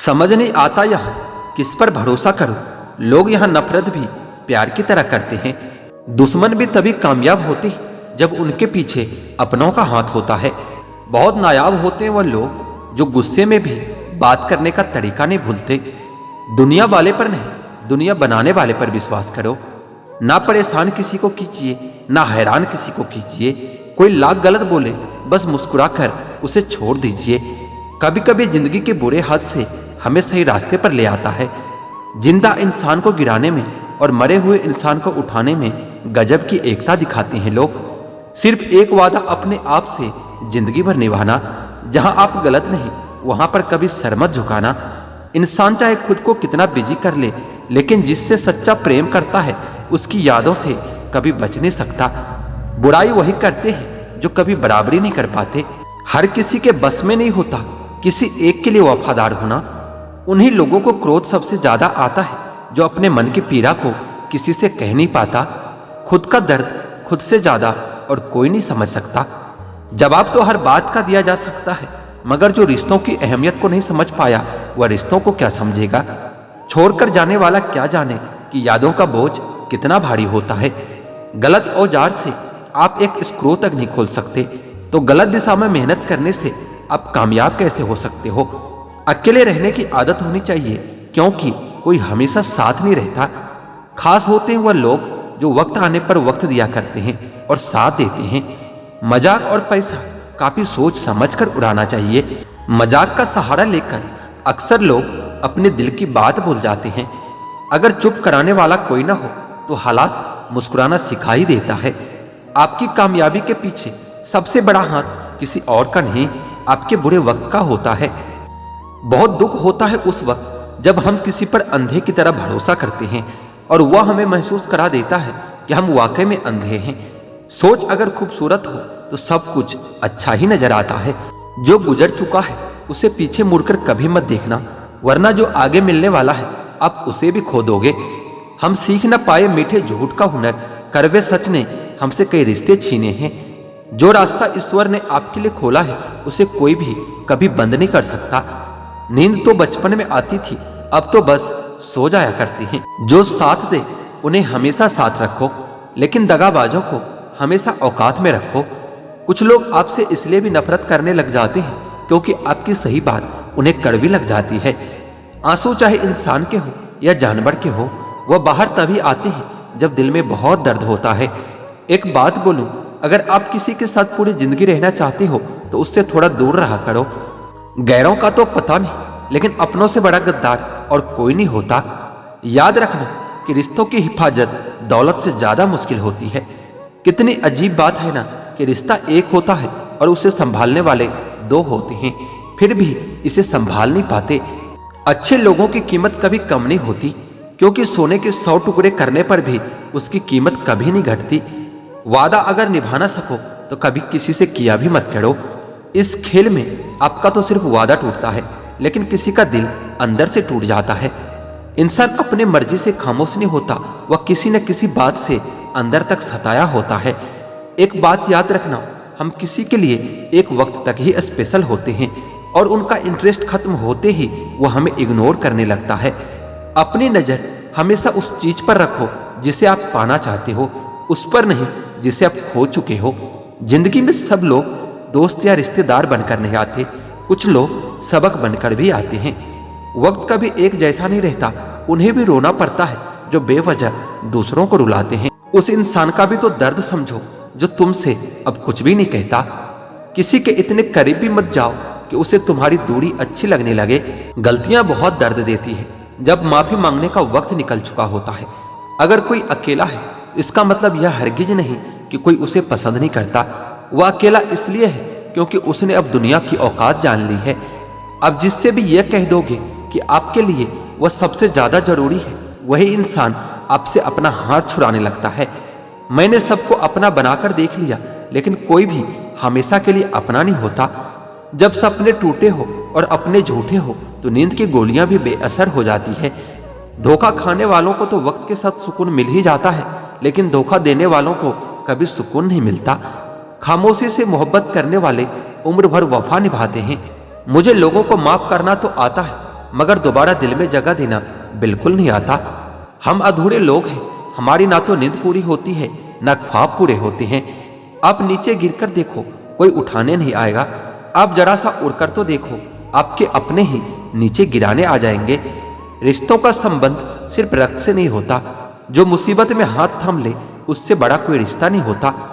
समझ नहीं आता यहाँ किस पर भरोसा करूं। लोग यहाँ नफरत भी प्यार की तरह करते हैं। दुश्मन भी तभी कामयाब होते हैं जब उनके पीछे अपनों का हाथ होता है। बहुत नायाब होते हैं वह लोग जो गुस्से में भी बात करने का तरीका नहीं भूलते। दुनिया वाले पर नहीं, दुनिया बनाने वाले पर विश्वास करो। ना परेशान किसी को कीजिए, ना हैरान किसी को कीजिए। कोई लाख गलत बोले बस मुस्कुराकर उसे छोड़ दीजिए। कभी कभी जिंदगी के बुरे हाथ से हमें सही रास्ते पर ले आता है। जिंदा इंसान को गिराने में और मरे हुए इंसान को उठाने में गजब की एकता दिखाते हैं लोग। सिर्फ एक वादा अपने आप से जिंदगी भर निभाना, जहां आप गलत नहीं वहां पर कभी सर मत झुकाना। इंसान चाहे खुद को कितना बिजी कर ले, लेकिन जिससे सच्चा प्रेम करता है उसकी यादों से कभी बच नहीं सकता। बुराई वही करते हैं जो कभी बराबरी नहीं कर पाते। हर किसी के बस में नहीं होता किसी एक के लिए वफादार होना। उन्हीं लोगों को क्रोध सबसे ज्यादा आता है जो अपने मन की पीड़ा को किसी से कह नहीं पाता। खुद का दर्द खुद से ज्यादा और कोई नहीं समझ सकता। जवाब तो हर बात का दिया जा सकता है, मगर जो रिश्तों की अहमियत को नहीं समझ पाया वह रिश्तों को क्या समझेगा। छोड़कर जाने वाला क्या जाने कि यादों का बोझ कितना भारी होता है। गलत औजार से आप एक स्क्रू तक नहीं खोल सकते, तो गलत दिशा में मेहनत करने से आप कामयाब कैसे हो सकते हो। अकेले रहने की आदत होनी चाहिए, क्योंकि कोई हमेशा साथ नहीं रहता। खास होते हैं वह लोग जो वक्त आने पर वक्त दिया करते हैं और साथ देते हैं। मजाक और पैसा काफी सोच समझकर उड़ाना चाहिए। मजाक का सहारा लेकर अक्सर लोग अपने दिल की बात भूल जाते हैं। अगर चुप कराने वाला कोई ना हो तो हालात मुस्कुराना सिखा ही देता है। आपकी कामयाबी के पीछे सबसे बड़ा हाथ किसी और का नहीं, आपके बुरे वक्त का होता है। बहुत दुख होता है उस वक्त जब हम किसी पर अंधे की तरह भरोसा करते हैं और वह हमें महसूस करा देता है कि हम वाकई में अंधे हैं। सोच अगर खूबसूरत हो तो सब कुछ अच्छा ही नजर आता है। जो गुजर चुका है उसे पीछे मुड़कर कभी मत देखना, वरना जो आगे मिलने वाला है आप उसे भी खो दोगे। हम सीख न पाए मीठे झूठ का हुनर, कड़वे सच ने हमसे कई रिश्ते छीने हैं। जो रास्ता ईश्वर ने आपके लिए खोला है उसे कोई भी कभी बंद नहीं कर सकता। नींद तो बचपन में आती थी, अब तो बस सो जाया करती हैं। जो साथ दे उन्हें हमेशा साथ रखो, लेकिन दगाबाजों को हमेशा औकात में रखो। कुछ लोग आपसे इसलिए भी नफरत करने लग जाते हैं क्योंकि आपकी सही बात उन्हें कड़वी लग जाती है। आंसू चाहे इंसान के हो या जानवर के हो, वह बाहर तभी आते हैं जब दिल में बहुत दर्द होता है। एक बात बोलूं, अगर आप किसी के साथ पूरी जिंदगी रहना चाहते हो तो उससे थोड़ा दूर रहा करो। गैरों का तो पता नहीं, लेकिन अपनों से बड़ा गद्दार और कोई नहीं होता। याद रखना कि रिश्तों की हिफाजत दौलत से ज्यादा मुश्किल होती है। कितनी अजीब बात है ना कि रिश्ता एक होता है और उसे संभालने वाले दो होते हैं, फिर भी इसे संभाल नहीं पाते। अच्छे लोगों की कीमत कभी कम नहीं होती, क्योंकि सोने के 100 टुकड़े करने पर भी उसकी कीमत कभी नहीं घटती। वादा अगर निभा ना सको तो कभी किसी से किया भी मत करो। इस खेल में आपका तो सिर्फ वादा टूटता है, लेकिन किसी का दिल अंदर से टूट जाता है। इंसान अपने मर्जी से खामोश नहीं होता, वह किसी न किसी बात से अंदर तक सताया होता है। एक बात याद रखना, हम किसी के लिए एक वक्त तक ही स्पेशल होते हैं और उनका इंटरेस्ट खत्म होते ही वो हमें इग्नोर करने लगता है। अपनी नजर हमेशा उस चीज पर रखो जिसे आप पाना चाहते हो, उस पर नहीं जिसे आप खो चुके हो। जिंदगी में सब लोग दोस्त या रिश्तेदार बनकर नहीं आते, कुछ लोग सबक बनकर भी आते हैं। वक्त कभी एक जैसा नहीं रहता, उन्हें भी रोना पड़ता है जो बेवजह दूसरों को रुलाते हैं। उस इंसान का भी तो दर्द समझो जो तुमसे अब कुछ भी नहीं कहता। किसी के इतने करीब भी मत जाओ कि उसे तुम्हारी दूरी अच्छी लगने लगे। गलतियां बहुत दर्द देती है जब माफी मांगने का वक्त निकल चुका होता है। अगर कोई अकेला है इसका मतलब यह हरगिज नहीं कि कोई उसे पसंद नहीं करता। वह अकेला इसलिए है क्योंकि उसने अब दुनिया की औकात जान ली है। अब जिससे भी यह कह दोगे कि आपके लिए वह सबसे ज्यादा जरूरी है, वही इंसान आपसे अपना हाथ छुड़ाने लगता है। मैंने सबको अपना बनाकर देख लिया, लेकिन कोई भी हमेशा के लिए अपना नहीं होता। जब सपने टूटे हो और अपने झूठे हो तो नींद की गोलियां भी बेअसर हो जाती है। धोखा खाने वालों को तो वक्त के साथ सुकून मिल ही जाता है, लेकिन धोखा देने वालों को कभी सुकून नहीं मिलता। खामोशी से मोहब्बत करने वाले उम्र भर वफा निभाते हैं। मुझे लोगों को माफ करना तो आता है, मगर दोबारा दिल में जगह देना बिल्कुल नहीं आता। हम अधूरे लोग हैं, हमारी ना तो नींद पूरी होती है ना ख्वाब पूरे होते हैं। आप नीचे गिरकर देखो, कोई उठाने नहीं आएगा। आप जरा सा उड़कर तो देखो, आपके अपने ही नीचे गिराने आ जाएंगे। रिश्तों का संबंध सिर्फ रक्त से नहीं होता। जो मुसीबत में हाथ थाम ले, उससे बड़ा कोई रिश्ता नहीं होता।